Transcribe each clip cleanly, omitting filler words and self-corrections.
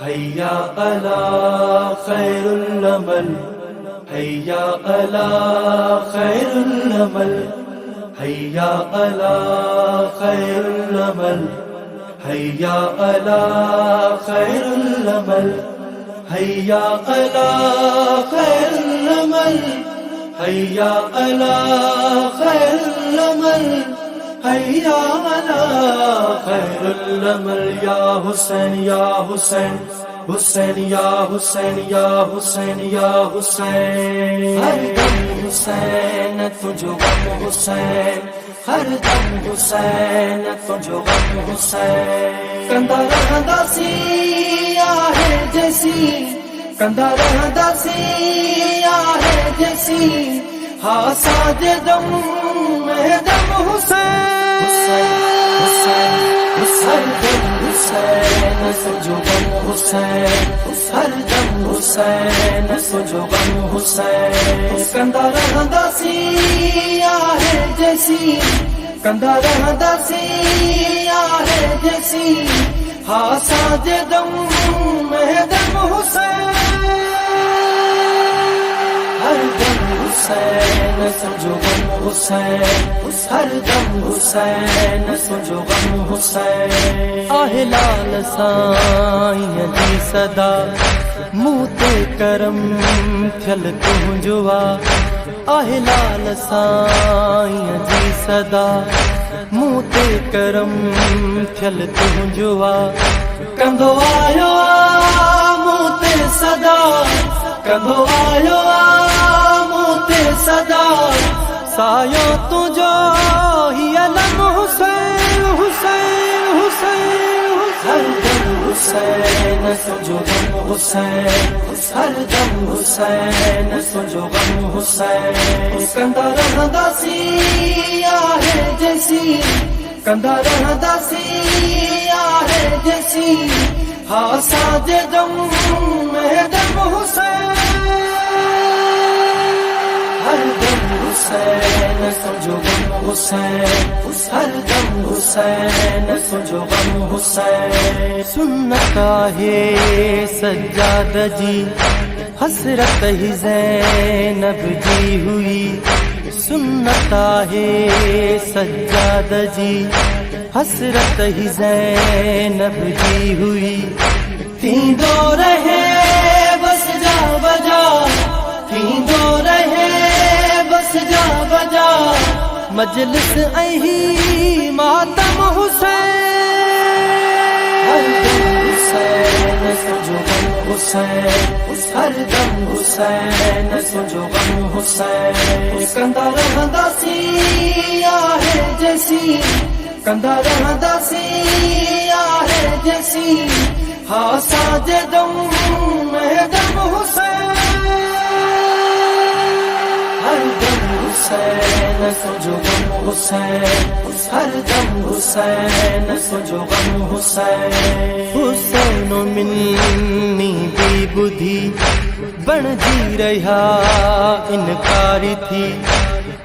हैया अला खैरुल अमल, हैया अला खैरुल अमल, हैया अला खैरुल अमल, हैया अला खैरुल अमल, हैया अला खैरुल अमल, हैया अला खैरुल अमल, हैया अला खैरुल अमल। या हुसैन या हुसैन, हुसैन या हुसैन या हुसैन या हुसैन, हर दम हुसैन तुझो गम हुसैन, हर दम हुसैन तुझो गम हुसैन। कंदा रहंदा सी आहे जैसी, कंदा रहंदा सी आहे जैसी, हा साजे दम में दम हुसैन, हुसैन हुसैन हुसैन तुझो गम हुसैन, हर दम हुसैन तुझो गम हुसैन। कंदा रहंदा सी आहे जैसी, कंदा रहंदा सी आहे जैसी, हा साजे दम में दम हुसैन, हर दम हुसैन तुझो गम हुसैन, हर दम हुसैन तुझो गम हुसैन। आहे लाल साईं जी सदा, मूं ते करम थियल तुंहिंजो आहे लाल साईं जी सदा, मूं ते करम थियल तुंहिंजो कंदो आयो मूं ते सदा, कंदो आयो मूं ते सदा, सायो तुझो ही अलम हुसैन, हुसैन हुसैन हर दम हुसैन तुझो गम हुसैन, हर दम हुसैन तुझो गम हुसैन। कंदा रहंदा सी आहे जैसी, कंदा रहंदा सी आहे जैसी, हा साजे दम में दम हुसैन, हर दम हुसैन तुझो गम हुसैन, हर दम हुसैन तुझो गम हुसैन। सुन्नत आहे सज्जाद जी, हसरत ही ज़ैनब जी हुई, सुन्नत आहे सज्जाद जी, हसरत ही ज़ैनब जी हुई। थींदो रहे बस जा बजा, थींदो रहे बस जा बजा, मजलिस ऐही मातम हुसैन, हर दम हुसैन तुझो गम हुसैन, हर दम हुसैन तुझो गम हुसैन। कंदा रहंदा सी आहे जैसी, कंदा रहंदा सी आहे जैसी, हा साजे दम में दम हुसैन, हर दम हुसैन तुझो गम हुसैन, हर दम हुसैन तुझो गम हुसैन। हुसैन मिन्नी भी बुधी बणजी रहा इनकारी थी,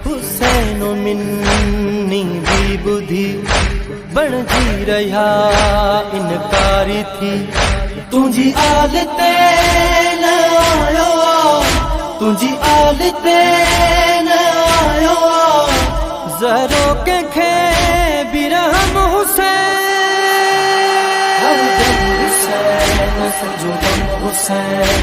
हुसैन मिन्नी भी बुधी बणजी रहा इनकारी थी। तुझी आदते न आयो, तुझी आदते न आयो, ज़रो कंहिंखे बिरहम हुसैन, हर दम हुसैन तुझो गम हुसैन,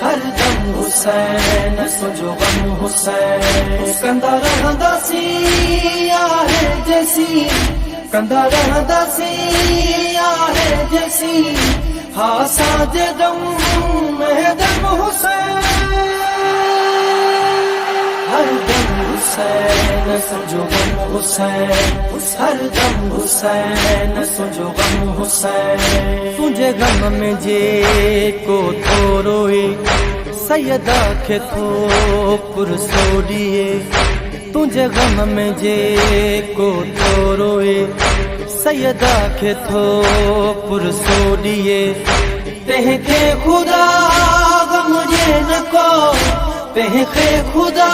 हर दम हुसैन तुझो गम हुसैन। कंदा रहंदा सी आहे जैसी, कंदा रहंदा सी आहे जैसी, हा साजे दम में दम हुसैन, हर दम हुसैन तुझो गम हुसैन, हर दम हुसैन तुझो गम हुसैन। तुझे गम में जेको थो रोए, सैयदा खे थो पुरसो ॾिए, तुझे गम में जेको थो रोए, सैयदा खे थो पुरसो ॾिए। तंहिंखे ख़ुदा गम ॾिए न को, तंहिंखे ख़ुदा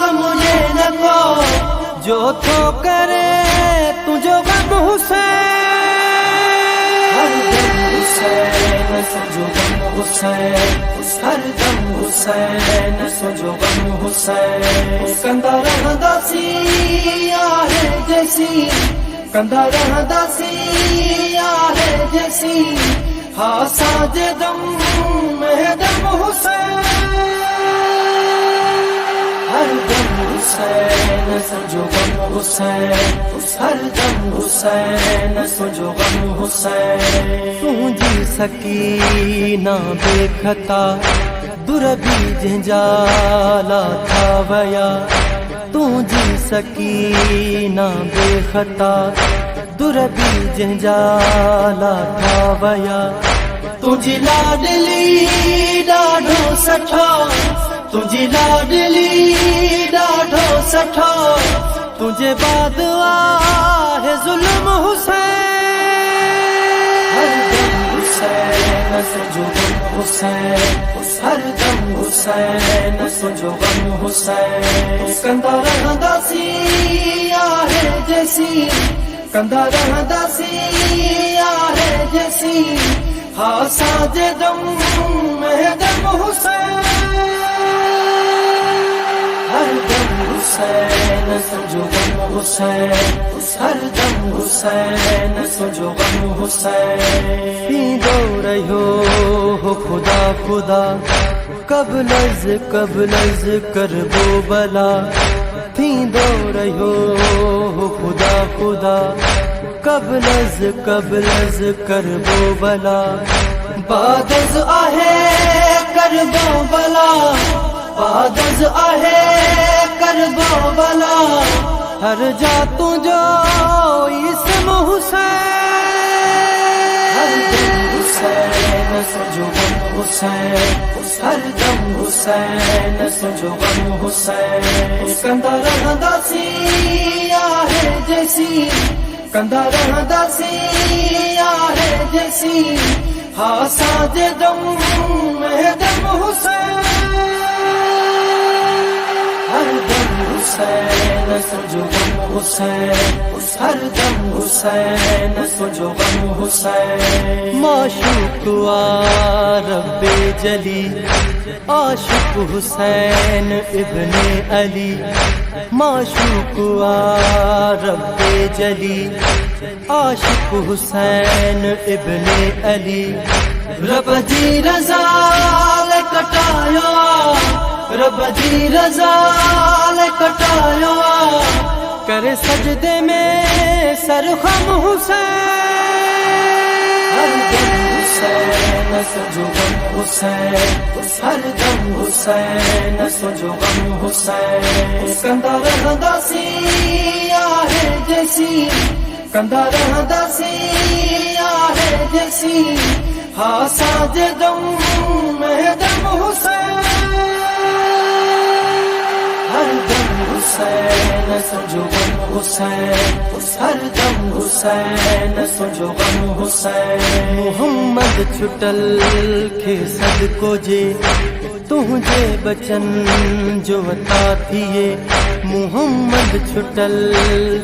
गम ॾिए न को, जो थो करे तुझो गम हुसैन, सोचो गम हुसैन, हर दम हुसैन सोचो गम हुसैन। कंदा रहंदासी आहे जैसी, कंदा रहंदासी आहे जैसी, हा साजे दम में दम हुसैन, हर दम हुसैन सोचो गम हुसैन, हर दम हुसैन सोचो गम हुसैन। तुझी सकीना बेखता दुरबी जंजाला था वया, तुझी सकीना बेखता दुरबी जंजाला था वया। तुझी लाडली ॾाढो सठा, तुझी लाडली ॾाढो सठा, तुझे बाद आहे ज़ुल्म हुसैन, हर दम हुसैन सोचो गम हुसैन, हर दम हुसैन सोचो गम हुसैन। कंदा रहंदासी आहे जैसी, कंदा रहंदासी आहे जैसी, हा साजे दम में दम हुसैन, हर दम हुसैन सोचो गम हुसैन, हर दम हुसैन सोचो गम हुसैन। पींदो रहियो हो खुदा खुदा, कब लज़ करबो भला, थींदो रहियो हो खुदा खुदा, कब लज़ करबो भला। बादज़ आहे करबो भला, बादज़ आहे करबो भला, हर जा तुझो इस्म हुसैन, हर दम हुसैन सोचो गम हुसैन, हर दम हुसैन सोचो गम हुसैन। कंदा रहंदासी आहे जैसी, कंदा रहंदासी आहे जैसी, हा साजे दम में दम हुसैन, हर दम हुसैन सोचो गम हुसैन, हर दम हुसैन सोचो गम हुसैन। माशूक रब्बे जली, आशिक हुसैन इब्ने अली, माशूक रब्बे जली, आशिक हुसैन इब्ने अली। रब जी रज़ा ले कटायो, रब जी रज़ा ले कटायो, करे सजदे में सर खम हुसैन, हर दम हुसैन सोचो गम हुसैन, हर दम हुसैन सोचो गम हुसैन। कंदा रहंदासी आहे जैसी, कंदा रहंदासी आहे जैसी, हा साजे दम में दम हुसैन, हर दम हुसैन सोचो गम हुसैन, हर दम हुसैन सोचो गम हुसैन। मोहम्मद छुटल खे सदको जे, तुझे बचन जो वता थिए, मोहम्मद छुटल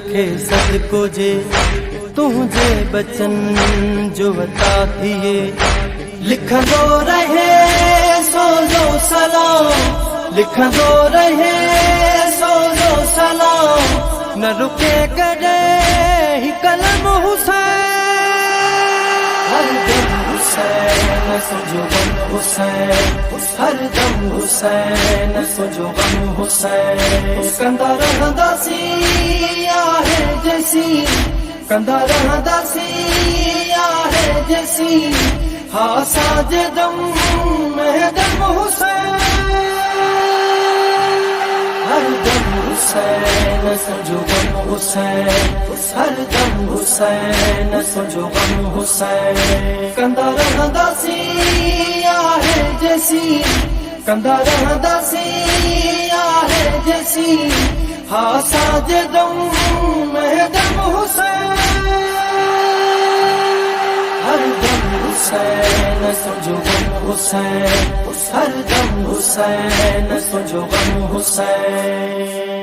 खे सदको जे, तुझे बचन जो वता थिए। लिखंदो रहे सोज़ो सलाम, लिखंदो रहे सोज़ो सलाम, न रुके कदे ही कलम हुसैन, हर दम हुसैन सोचो गम हुसैन, हर दम हुसैन सोचो गम हुसैन। कंदा रहंदासी आहे जैसी, कंदा रहंदासी आहे जैसी, हा साजे दम में दम हुसैन, हर दम हुसैन सोचो गम हुसैन, हर दम हुसैन सोचो गम हुसैन। कंदा रहंदासी आहे जैसी, कंदा रहंदासी आहे जैसी, हा साजे दम में दम हुसैन, हर दम हुसैन सोचो गम हुसैन, हर दम हुसैन सोचो गम हुसैन।